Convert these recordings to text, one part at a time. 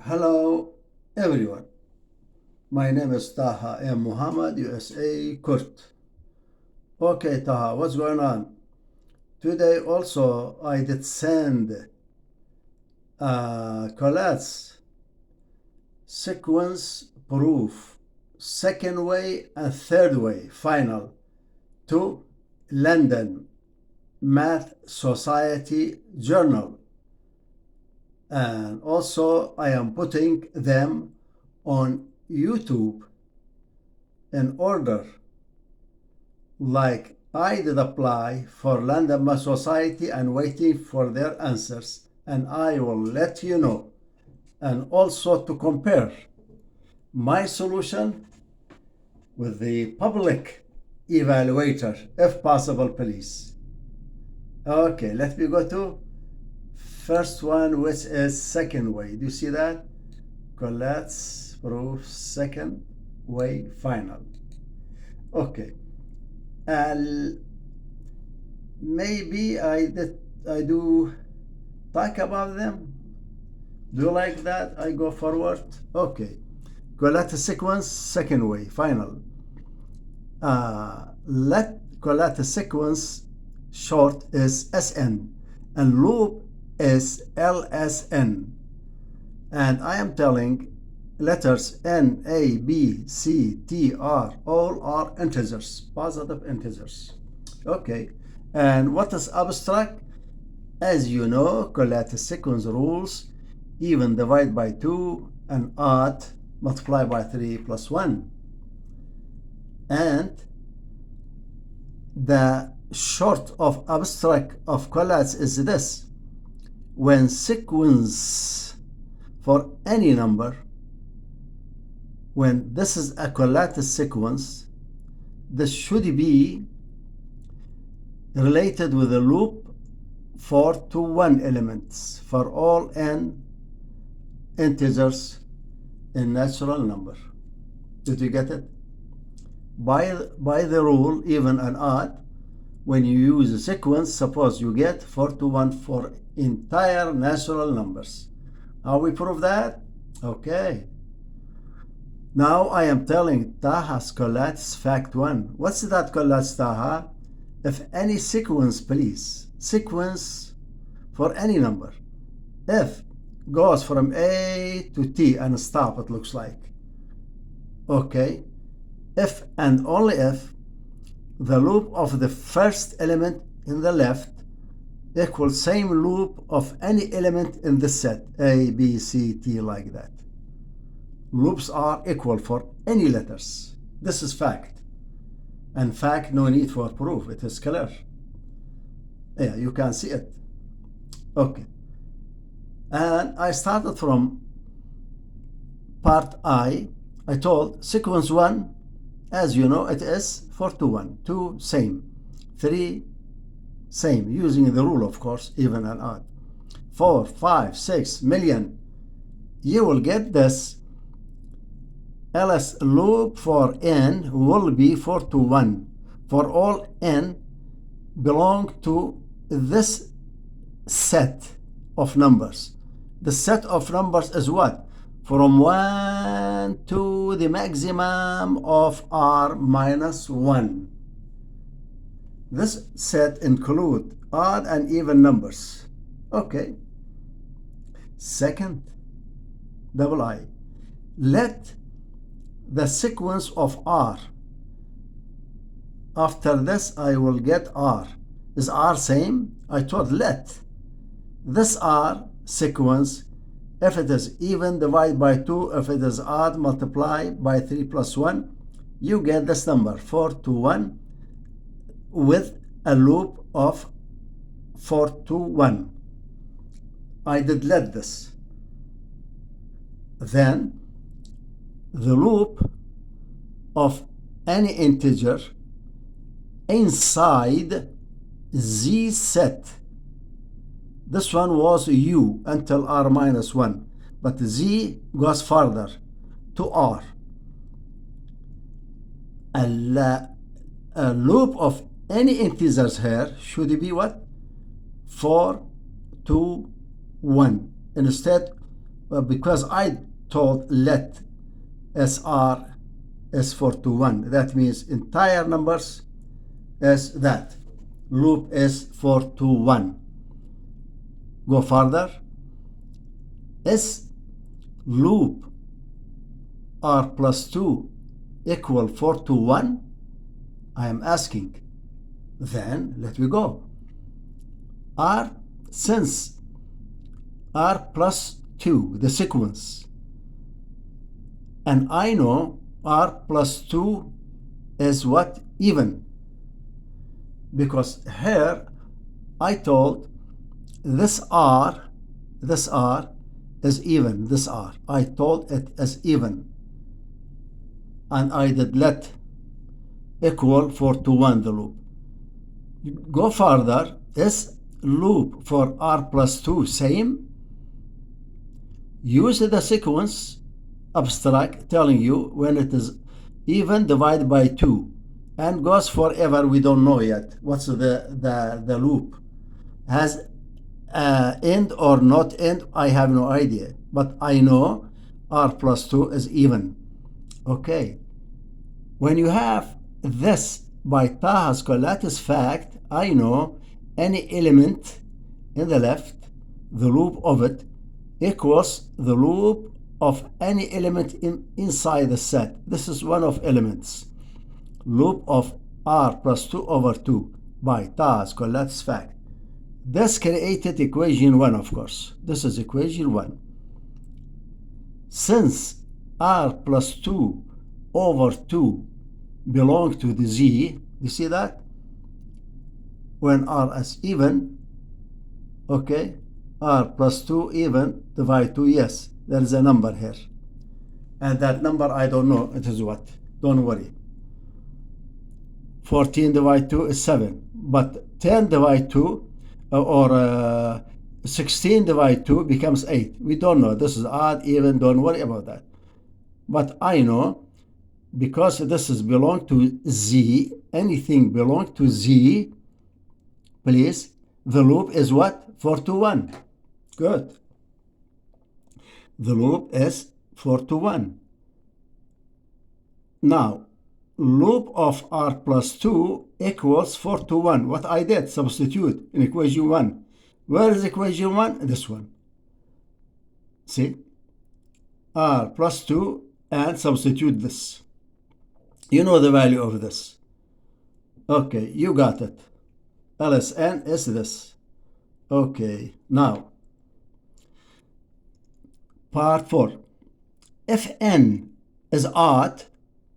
Hello everyone, my name is Taha M. Muhammad, USA, Kurd. Okay, Taha, what's going on? Today also I did send Collatz sequence proof, second way and third way, final, to London Math Society Journal. And also I am putting them on YouTube in order, like I did apply for London Math Society and waiting for their answers, and I will let you know, and also to compare my solution with the public evaluator, if possible, please. Okay, let me go to first one, which is second way. Do you see that? Collatz proof second way final. Okay. Maybe I do talk about them. Do you like that? I go forward. Okay. Collatz sequence second way final. Let Collatz sequence short is SN and loop is LSN, and I am telling letters N, A, B, C, T, R, all are integers, positive integers. Okay, and what is abstract? As you know, Collatz sequence rules: even divide by 2 and odd multiply by 3 plus 1. And the short of abstract of Collatz is this: when sequence for any number, when this is a Collatz sequence, this should be related with a loop for 2 1 elements for all n integers in natural number. Did you get it? By the rule, even and odd, when you use a sequence, suppose you get 4 to 1 for entire natural numbers. How we prove that? Okay. Now I am telling Taha's Collatz fact 1. What's that, Collatz, Taha? If any sequence, please, sequence for any number, if goes from A to T and stop, it looks like. Okay. If and only if the loop of the first element in the left equals same loop of any element in the set A, B, C, T, like that. Loops are equal for any letters. This is fact. And fact, no need for proof. It is clear. Yeah, you can see it. Okay. And I started from part I told sequence 1, as you know, it is 4 to 1. 2, same. 3, same, using the rule, of course, even and odd. 4, 5, 6 million. You will get this. ls loop for n will be 4 to 1 for all n belong to this set of numbers. The set of numbers is what? From 1 to the maximum of r minus 1. This set includes odd and even numbers. Okay. Second, double I. Let the sequence of r. After this, I will get r. Is r same? I told let this r sequence, if it is even, divide by 2. If it is odd, multiply by 3 plus 1. You get this number, 4 to 1, with a loop of 4 to 1. I did let this. Then the loop of any integer inside z set. This one was u until r minus 1, but z goes further to r. A loop of any integers here should be what? 4 to 1 instead because I told let SR is 4 to 1. That means entire numbers is that. Loop is 4 to 1. Go further. Is loop R plus 2 equal 4 to 1? I am asking. Then let me go. R, since R plus 2, the sequence, and I know R plus 2 is what? Even. Because here I told this R is even. This R, I told it as even. And I did let equal 4 to 1 the loop. Go further. Is loop for R plus 2 same? Use the sequence abstract telling you when it is even divided by 2 and goes forever. We don't know yet what's the loop has end or not end. I have no idea, but I know R plus 2 is even. Okay, when you have this by Taha's Collatz fact, I know any element in the left, the loop of it equals the loop of any element inside the set. This is one of elements. Loop of R plus 2 over 2 by Taha's Collatz fact. This created equation 1, of course. This is equation 1. Since R plus 2 over 2 belong to the Z, you see that? When R is even, okay, R plus 2 even divide 2, yes, there is a number here. And that number, I don't know, it is what? Don't worry. 14 divided 2 is 7, but 10 divided 2 or 16 divided 2 becomes 8. We don't know. This is odd, even, don't worry about that. But I know, because this is belong to Z, anything belong to Z, please, the loop is what? 4 to 1. Good. The loop is 4 to 1. Now, loop of R plus 2 equals 4 to 1. What I did, substitute in equation 1. Where is equation 1? This one. See? R plus 2 and substitute this. You know the value of this. Okay, you got it. LSN is this. Okay, now, part 4. If n is odd,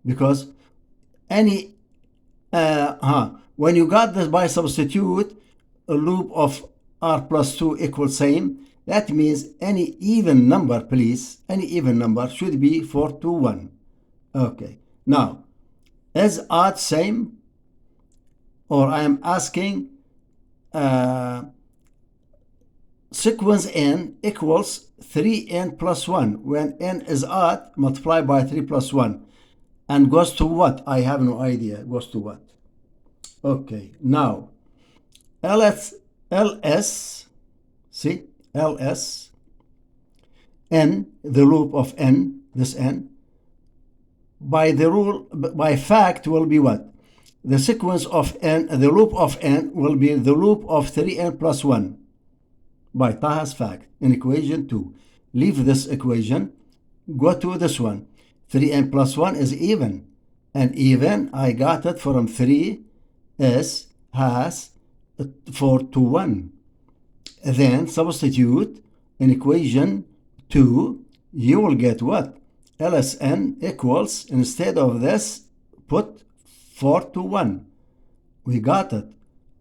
because any, when you got this by substitute, a loop of R plus 2 equals same, that means any even number, please, any even number should be 4 to 1. Okay, now, is odd same? Or I am asking sequence n equals 3n plus 1. When n is odd, multiply by 3 plus 1. And goes to what? I have no idea. Goes to what? Okay, now, LS, see, LS, n, the loop of n, this n, by the rule, by fact will be what? The sequence of n, the loop of n will be the loop of 3n plus 1 by Taha's fact in equation 2. Leave this equation, go to this one. 3n plus 1 is even. And even, I got it from 3 is has 4 to 1. Then substitute in equation 2, you will get what? LSN equals, instead of this, put 4 to 1. We got it.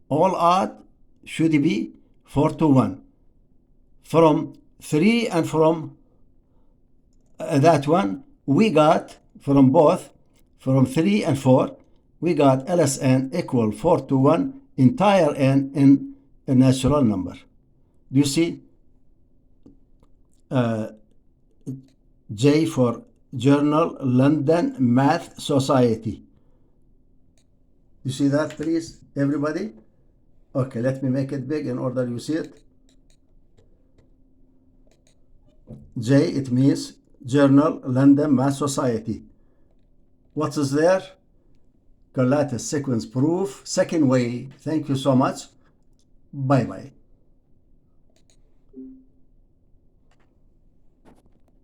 All odd should be 4 to 1. From 3 and from that one, we got from both, from 3 and 4, we got LSN equal 4 to 1, entire n in a natural number. Do you see? J for Journal, London Math Society. You see that, please, everybody? Okay, let me make it big in order you see it. J, it means Journal London Math Society. What is there? Collatz sequence proof. Second way. Thank you so much. Bye bye.